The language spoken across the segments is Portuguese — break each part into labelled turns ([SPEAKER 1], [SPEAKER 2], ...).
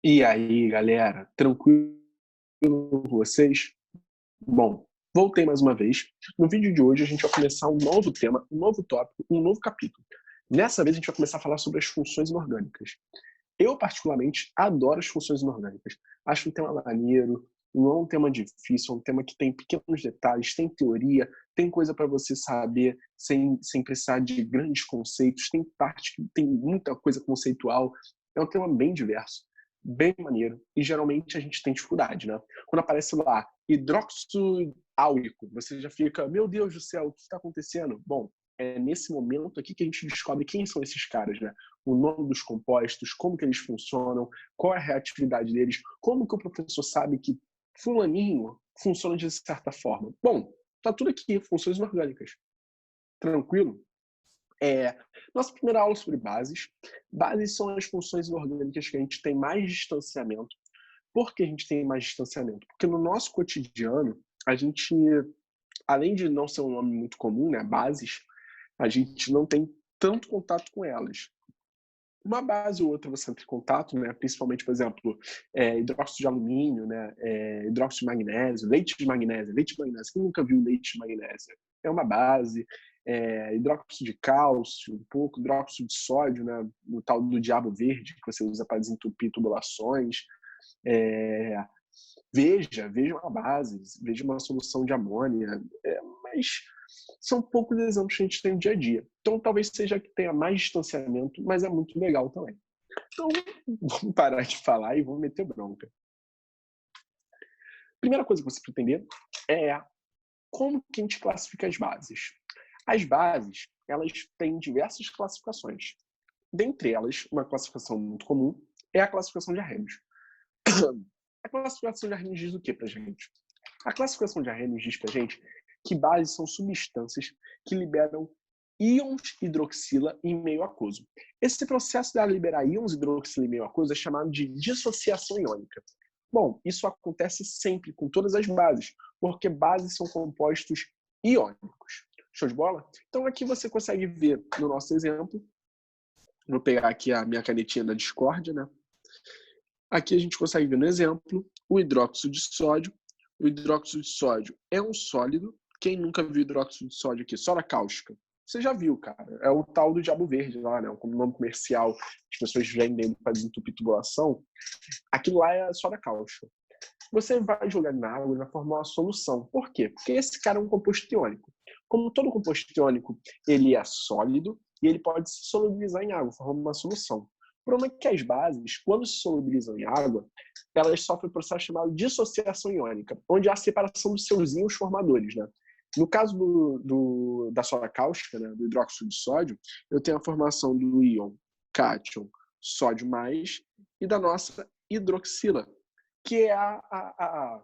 [SPEAKER 1] E aí, galera, tranquilo com vocês? Bom, voltei mais uma vez. No vídeo de hoje a gente vai começar um novo tema, um novo tópico, um novo capítulo. Nessa vez a gente vai começar a falar sobre as funções inorgânicas. Eu, particularmente, adoro as funções inorgânicas. Acho um tema maneiro, não é um tema difícil, é um tema que tem pequenos detalhes, tem teoria, tem coisa para você saber sem precisar de grandes conceitos, tem parte que tem muita coisa conceitual. É um tema bem diverso, bem maneiro, e geralmente a gente tem dificuldade, né? Quando aparece lá hidróxido áurico, você já fica, meu Deus do céu, o que está acontecendo? Bom, é nesse momento aqui que a gente descobre quem são esses caras, né? O nome dos compostos, como que eles funcionam, qual é a reatividade deles, como que o professor sabe que fulaninho funciona de certa forma. Bom, tá tudo aqui, funções inorgânicas. Tranquilo? Nossa primeira aula sobre bases. Bases são as funções inorgânicas que a gente tem mais distanciamento. Por que a gente tem mais distanciamento? Porque no nosso cotidiano, a gente, além de não ser um nome muito comum, né, bases, a gente não tem tanto contato com elas. Uma base ou outra você entra em contato, né? Principalmente, por exemplo, hidróxido de alumínio, né? Hidróxido de magnésio, leite de magnésio. Leite de magnésio, quem nunca viu leite de magnésio? É uma base. Hidróxido de cálcio, um pouco, hidróxido de sódio, né? O tal do diabo verde, que você usa para desentupir tubulações. Veja uma base, veja uma solução de amônia, mas são poucos exemplos que a gente tem no dia a dia. Então, talvez seja que tenha mais distanciamento, mas é muito legal também. Então, vamos parar de falar e vamos meter bronca. Primeira coisa que você precisa entender é como que a gente classifica as bases. As bases, elas têm diversas classificações. Dentre elas, uma classificação muito comum é a classificação de Arrhenius. A classificação de Arrhenius diz o que pra gente? A classificação de Arrhenius diz pra gente que bases são substâncias que liberam íons hidroxila em meio aquoso. Esse processo de liberar íons hidroxila em meio aquoso é chamado de dissociação iônica. Bom, isso acontece sempre com todas as bases, porque bases são compostos iônicos. Show de bola? Então aqui você consegue ver no nosso exemplo, vou pegar aqui a minha canetinha da discórdia, né? Aqui a gente consegue ver no exemplo o hidróxido de sódio. O hidróxido de sódio é um sólido. Quem nunca viu hidróxido de sódio aqui? Soda cáustica. Você já viu, cara. É o tal do diabo verde lá, né? Como nome comercial, as pessoas vendem para desentupir tubulação. Aquilo lá é soda cáustica. Você vai jogar na água e vai formar uma solução. Por quê? Porque esse cara é um composto iônico. Como todo composto iônico, ele é sólido e ele pode se solubilizar em água, formando uma solução. O problema é que as bases, quando se solubilizam em água, elas sofrem um processo chamado dissociação iônica, onde há a separação dos seus íons formadores, né? No caso da soda cáustica, né, do hidróxido de sódio, eu tenho a formação do íon cátion, sódio mais, e da nossa hidroxila, que é a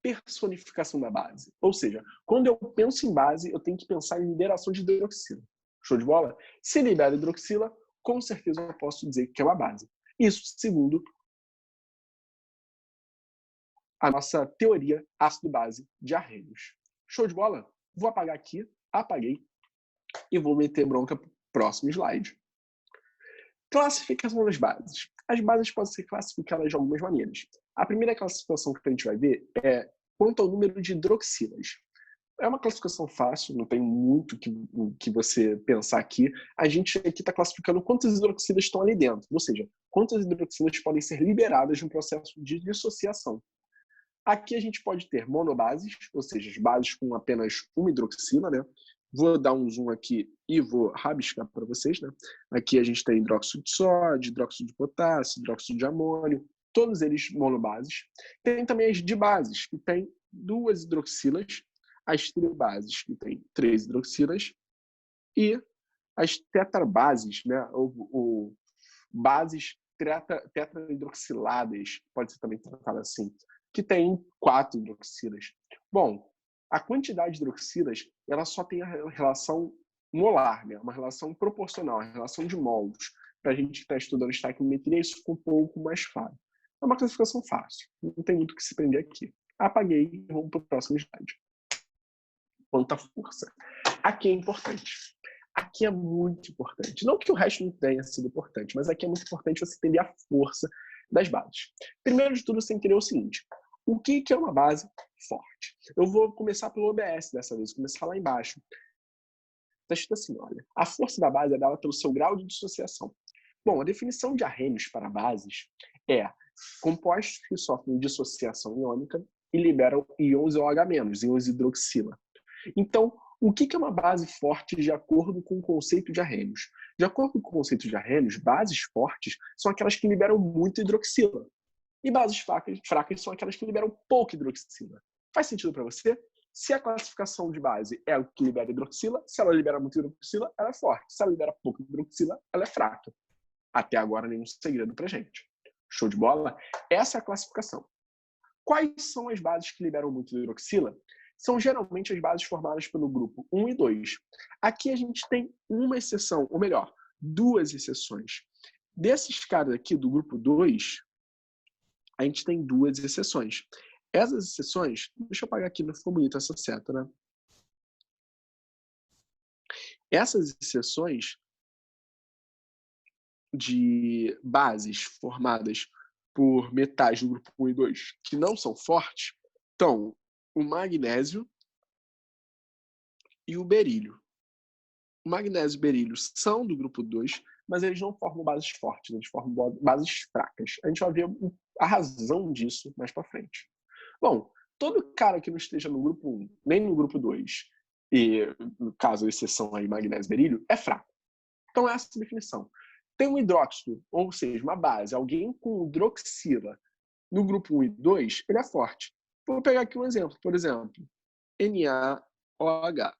[SPEAKER 1] personificação da base. Ou seja, quando eu penso em base, eu tenho que pensar em liberação de hidroxila. Show de bola? Se libera hidroxila, com certeza eu posso dizer que é uma base. Isso segundo a nossa teoria ácido-base de Arrhenius. Show de bola? Vou apagar aqui, apaguei, e vou meter bronca para o próximo slide. Classificação das bases. As bases podem ser classificadas de algumas maneiras. A primeira classificação que a gente vai ver é quanto ao número de hidroxilas. É uma classificação fácil, não tem muito que você pensar aqui. A gente aqui está classificando quantas hidroxilas estão ali dentro, ou seja, quantas hidroxilas podem ser liberadas no processo de dissociação. Aqui a gente pode ter monobases, ou seja, as bases com apenas uma hidroxila, né? Vou dar um zoom aqui e vou rabiscar para vocês, né? Aqui a gente tem hidróxido de sódio, hidróxido de potássio, hidróxido de amônio, todos eles monobases. Tem também as dibases, que tem duas hidroxilas, as tribases, que tem três hidroxilas, e as tetrabases, né? Ou bases tetrahidroxiladas, pode ser também tratado assim, que tem 4 hidroxilas. Bom, a quantidade de hidroxilas ela só tem a relação molar, né? Uma relação proporcional, a relação de mols. Para a gente que está estudando estaquiometria, isso fica um pouco mais claro. É uma classificação fácil, não tem muito o que se prender aqui. Apaguei e vamos para o próximo slide. Quanta força. Aqui é importante. Aqui é muito importante. Não que o resto não tenha sido importante, mas aqui é muito importante você entender a força das bases. Primeiro de tudo, você tem que entender o seguinte: o que é uma base forte? Eu vou começar pelo OBS dessa vez, começar lá embaixo. Está escrito assim, olha, a força da base é dada pelo seu grau de dissociação. Bom, a definição de arrênios para bases é compostos que sofrem dissociação iônica e liberam íons OH-, íons hidroxila. Então, o que é uma base forte de acordo com o conceito de arrênios? De acordo com o conceito de arrênios, bases fortes são aquelas que liberam muito hidroxila. E bases fracas são aquelas que liberam pouca hidroxila. Faz sentido para você? Se a classificação de base é o que libera hidroxila, se ela libera muito hidroxila, ela é forte. Se ela libera pouca hidroxila, ela é fraca. Até agora, nenhum segredo pra gente. Show de bola? Essa é a classificação. Quais são as bases que liberam muito hidroxila? São geralmente as bases formadas pelo grupo 1 e 2. Aqui a gente tem uma exceção, ou melhor, duas exceções. Desses caras aqui do grupo 2, a gente tem duas exceções. Essas exceções, deixa eu apagar aqui, não ficou bonita essa seta, né? Essas exceções de bases formadas por metais do grupo 1 e 2 que não são fortes, estão o magnésio e o berílio. O magnésio e o berílio são do grupo 2, mas eles não formam bases fortes, eles formam bases fracas. A gente vai ver a razão disso mais para frente. Bom, todo cara que não esteja no grupo 1, nem no grupo 2, e no caso, a exceção aí, magnésio e berílio, é fraco. Então, essa é a definição. Tem um hidróxido, ou seja, uma base, alguém com hidroxila no grupo 1 e 2, ele é forte. Vou pegar aqui um exemplo. Por exemplo, NaOH.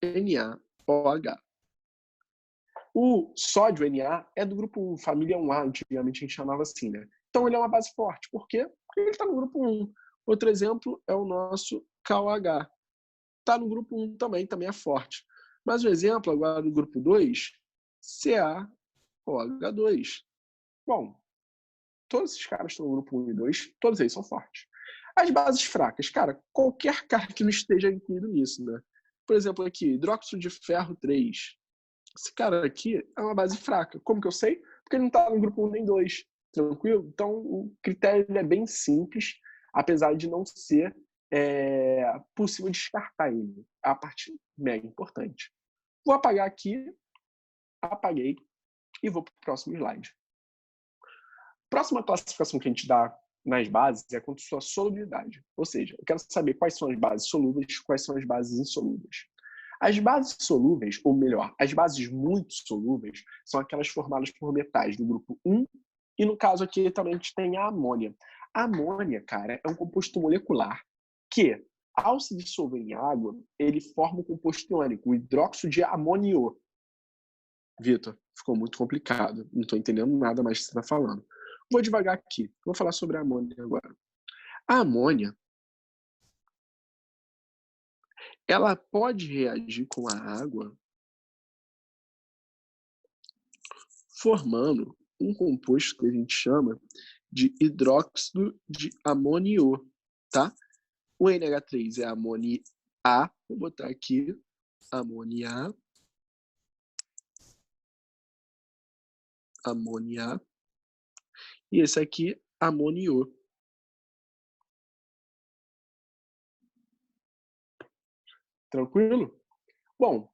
[SPEAKER 1] NaOH. O sódio Na é do grupo 1, família 1A, antigamente a gente chamava assim, né? Então ele é uma base forte. Por quê? Porque ele está no grupo 1. Outro exemplo é o nosso KOH. Está no grupo 1 também é forte. Mas o exemplo agora do grupo 2, CaOH2. Bom, todos esses caras estão no grupo 1 e 2, todos eles são fortes. As bases fracas, cara, qualquer cara que não esteja incluído nisso, né? Por exemplo, aqui, hidróxido de ferro 3. Esse cara aqui é uma base fraca. Como que eu sei? Porque ele não está no grupo 1 nem 2. Tranquilo? Então, o critério é bem simples, apesar de não ser possível descartar ele. A parte mega importante. Vou apagar aqui. Apaguei. E vou para o próximo slide. Próxima classificação que a gente dá nas bases é quanto à sua solubilidade. Ou seja, eu quero saber quais são as bases solúveis, quais são as bases insolúveis. As bases solúveis, ou melhor, as bases muito solúveis, são aquelas formadas por metais do grupo 1, e no caso aqui também a gente tem a amônia. A amônia, cara, é um composto molecular que, ao se dissolver em água, ele forma um composto iônico, o hidróxido de amonio. Vitor, ficou muito complicado. Não estou entendendo nada mais que você está falando. Vou devagar aqui. Vou falar sobre a amônia agora. A amônia, ela pode reagir com a água formando um composto que a gente chama de hidróxido de amonio, tá? O NH3 é amônia A, vou botar aqui, amônia, amônia, e esse aqui, amonio. Tranquilo? Bom,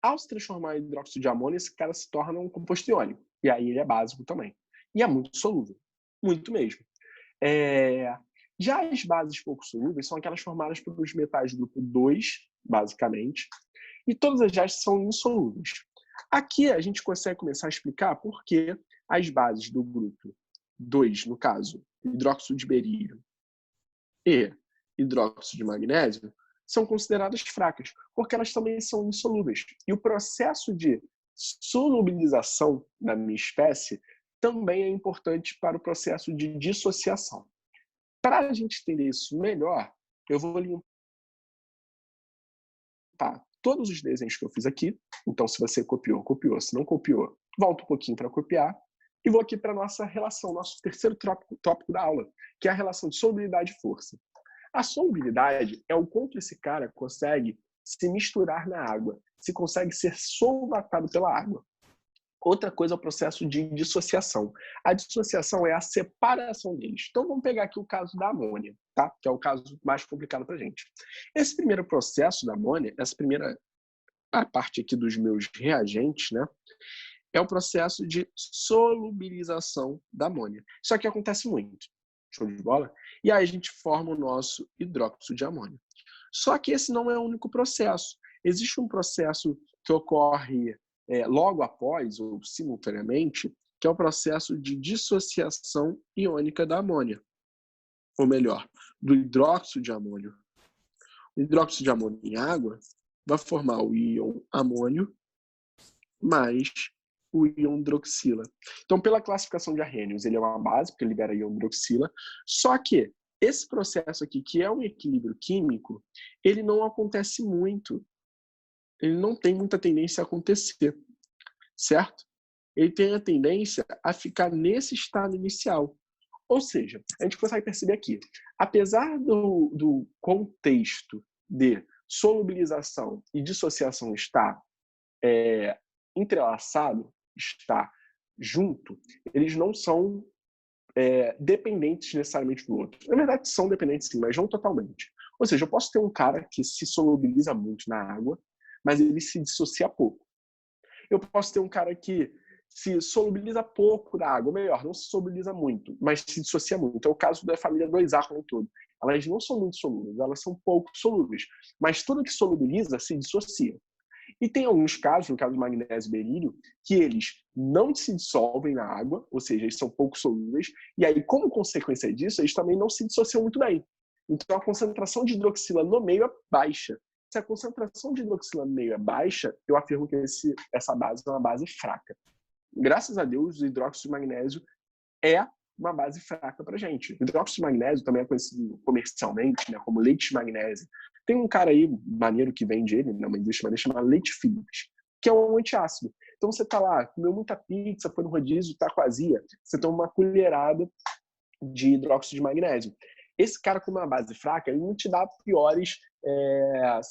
[SPEAKER 1] ao se transformar em hidróxido de amônio, esse cara se torna um composto iônico. E aí ele é básico também. E é muito solúvel. Muito mesmo. Já as bases pouco solúveis são aquelas formadas pelos metais do grupo 2, basicamente. E todas as bases são insolúveis. Aqui a gente consegue começar a explicar por que as bases do grupo 2, no caso, hidróxido de berílio e hidróxido de magnésio, são consideradas fracas, porque elas também são insolúveis. E o processo de solubilização da minha espécie também é importante para o processo de dissociação. Para a gente entender isso melhor, eu vou limpar todos os desenhos que eu fiz aqui. Então, se você copiou, copiou. Se não copiou, volta um pouquinho para copiar. E vou aqui para a nossa relação, nosso terceiro tópico da aula, que é a relação de solubilidade e força. A solubilidade é o quanto esse cara consegue se misturar na água, se consegue ser solvatado pela água. Outra coisa é o processo de dissociação. A dissociação é a separação deles. Então, vamos pegar aqui o caso da amônia, tá? Que é o caso mais complicado para a gente. Esse primeiro processo da amônia, essa primeira a parte aqui dos meus reagentes, né? É o processo de solubilização da amônia. Isso aqui acontece muito. Show de bola? E aí a gente forma o nosso hidróxido de amônio. Só que esse não é o único processo. Existe um processo que ocorre logo após ou simultaneamente, que é o processo de dissociação iônica da amônia. Ou melhor, do hidróxido de amônio. O hidróxido de amônio em água vai formar o íon amônio mais o íon hidroxila. Então, pela classificação de Arrhenius, ele é uma base, porque ele libera íon hidroxila. Só que esse processo aqui, que é um equilíbrio químico, ele não acontece muito. Ele não tem muita tendência a acontecer, certo? Ele tem a tendência a ficar nesse estado inicial. Ou seja, a gente consegue perceber aqui, apesar do contexto de solubilização e dissociação estar entrelaçado, estar junto, eles não são dependentes necessariamente do outro. Na verdade, são dependentes sim, mas não totalmente. Ou seja, eu posso ter um cara que se solubiliza muito na água, mas ele se dissocia pouco. Eu posso ter um cara que se solubiliza pouco da água, ou melhor, não se solubiliza muito, mas se dissocia muito. É o caso da família 2A como um todo. Elas não são muito solúveis, elas são pouco solúveis, mas tudo que solubiliza se dissocia. E tem alguns casos, no caso do magnésio e berílio, que eles não se dissolvem na água, ou seja, eles são pouco solúveis, e aí, como consequência disso, eles também não se dissociam muito bem. Então, a concentração de hidroxila no meio é baixa. Se a concentração de hidroxila no meio é baixa, eu afirmo que essa base é uma base fraca. Graças a Deus, o hidróxido de magnésio é uma base fraca para a gente. O hidróxido de magnésio também é conhecido comercialmente, né, como leite de magnésio. Tem um cara aí, maneiro, que vende ele, não existe, mas chama Leite Phillips, que é um antiácido. Então você tá lá, comeu muita pizza, foi no rodízio, tá vazia, você toma uma colherada de hidróxido de magnésio. Esse cara com uma base fraca, ele não te dá piores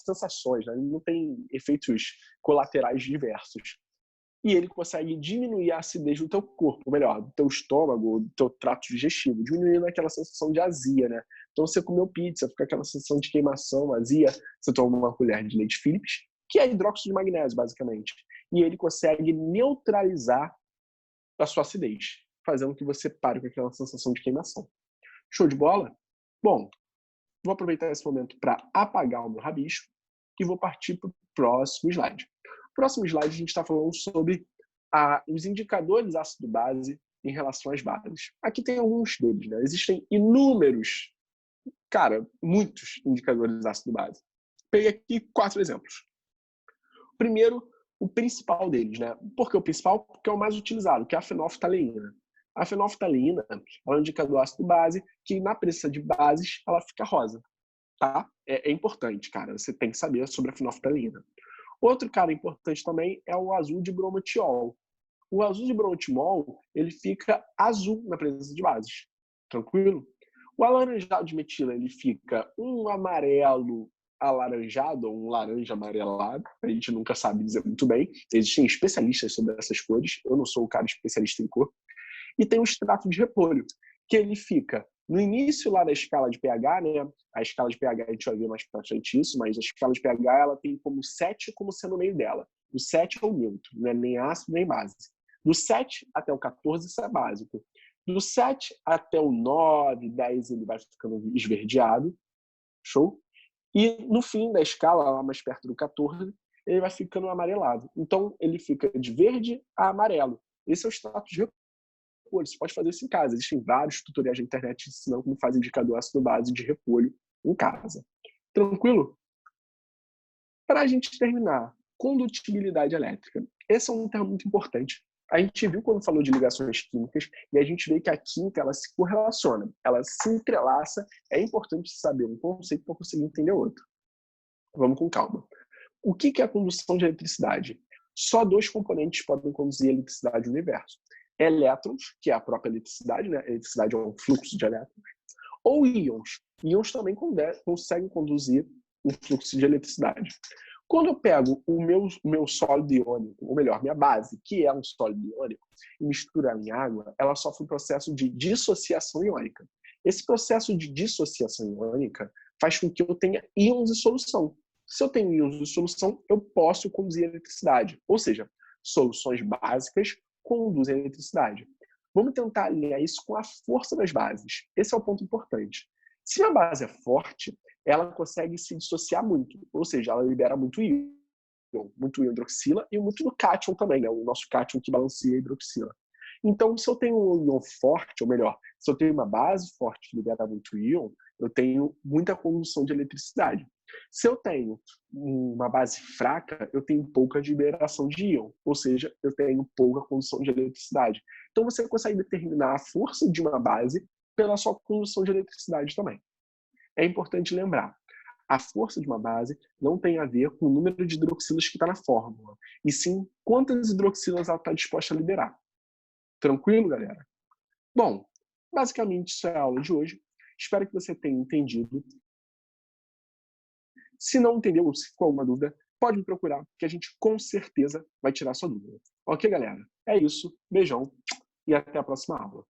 [SPEAKER 1] sensações, né? Ele não tem efeitos colaterais diversos. E ele consegue diminuir a acidez do teu corpo, ou melhor, do teu estômago, do teu trato digestivo, diminuindo aquela sensação de azia, né? Então você comeu pizza, fica aquela sensação de queimação, azia, você toma uma colher de leite Phillips, que é hidróxido de magnésio, basicamente. E ele consegue neutralizar a sua acidez, fazendo que você pare com aquela sensação de queimação. Show de bola? Bom, vou aproveitar esse momento para apagar o meu rabisco e vou partir para o próximo slide. No próximo slide, a gente está falando sobre os indicadores ácido-base em relação às bases. Aqui tem alguns deles, né? Existem inúmeros, muitos indicadores ácido-base. Peguei aqui 4 exemplos. Primeiro, o principal deles, né? Por que o principal? Porque é o mais utilizado, que é a fenolftaleína. A fenolftaleína é um indicador ácido-base que, na presença de bases, ela fica rosa. Tá? É importante, cara. Você tem que saber sobre a fenolftaleína. Outro cara importante também é o azul de bromotiol. O azul de bromotiol, ele fica azul na presença de bases. Tranquilo? O alaranjado de metila, ele fica um amarelo alaranjado ou um laranja amarelado. A gente nunca sabe dizer muito bem. Existem especialistas sobre essas cores. Eu não sou o cara especialista em cor. E tem o extrato de repolho, que ele fica no início lá da escala de pH, né? A escala de pH, a gente vai ver mais pra frente isso, mas a escala de pH, ela tem como 7 como sendo o meio dela. O 7 é o neutro, não é nem ácido nem base. Do 7 até o 14, isso é básico. Do 7 até o 9, 10, ele vai ficando esverdeado. Show? E no fim da escala, lá mais perto do 14, ele vai ficando amarelado. Então, ele fica de verde a amarelo. Esse é o status de repolho. Você pode fazer isso em casa. Existem vários tutoriais na internet ensinando como faz indicador ácido-base de repolho em casa. Tranquilo? Para a gente terminar, condutibilidade elétrica. Esse é um termo muito importante. A gente viu quando falou de ligações químicas e a gente vê que a química ela se correlaciona, ela se entrelaça. É importante saber um conceito para conseguir entender outro. Vamos com calma. O que é a condução de eletricidade? Só 2 componentes podem conduzir a eletricidade no universo. Elétrons, que é a própria eletricidade, né? A eletricidade é um fluxo de elétrons, ou íons. Íons também conseguem conduzir um fluxo de eletricidade. Quando eu pego o meu sólido iônico, ou melhor, minha base, que é um sólido iônico, e misturo ela em água, ela sofre um processo de dissociação iônica. Esse processo de dissociação iônica faz com que eu tenha íons em solução. Se eu tenho íons em solução, eu posso conduzir eletricidade. Ou seja, soluções básicas conduzem eletricidade. Vamos tentar alinhar isso com a força das bases. Esse é o ponto importante. Se a base é forte, ela consegue se dissociar muito, ou seja, ela libera muito íon hidroxila e muito do cátion também, né? O nosso cátion que balanceia a hidroxila. Então, se eu tenho um íon forte, ou melhor, se eu tenho uma base forte que libera muito íon, eu tenho muita condução de eletricidade. Se eu tenho uma base fraca, eu tenho pouca liberação de íon, ou seja, eu tenho pouca condução de eletricidade. Então, você consegue determinar a força de uma base pela sua condução de eletricidade também. É importante lembrar, a força de uma base não tem a ver com o número de hidroxilas que está na fórmula, e sim quantas hidroxilas ela está disposta a liberar. Tranquilo, galera? Bom, basicamente isso é a aula de hoje. Espero que você tenha entendido. Se não entendeu ou se ficou alguma dúvida, pode me procurar, que a gente com certeza vai tirar sua dúvida. Ok, galera? É isso. Beijão e até a próxima aula.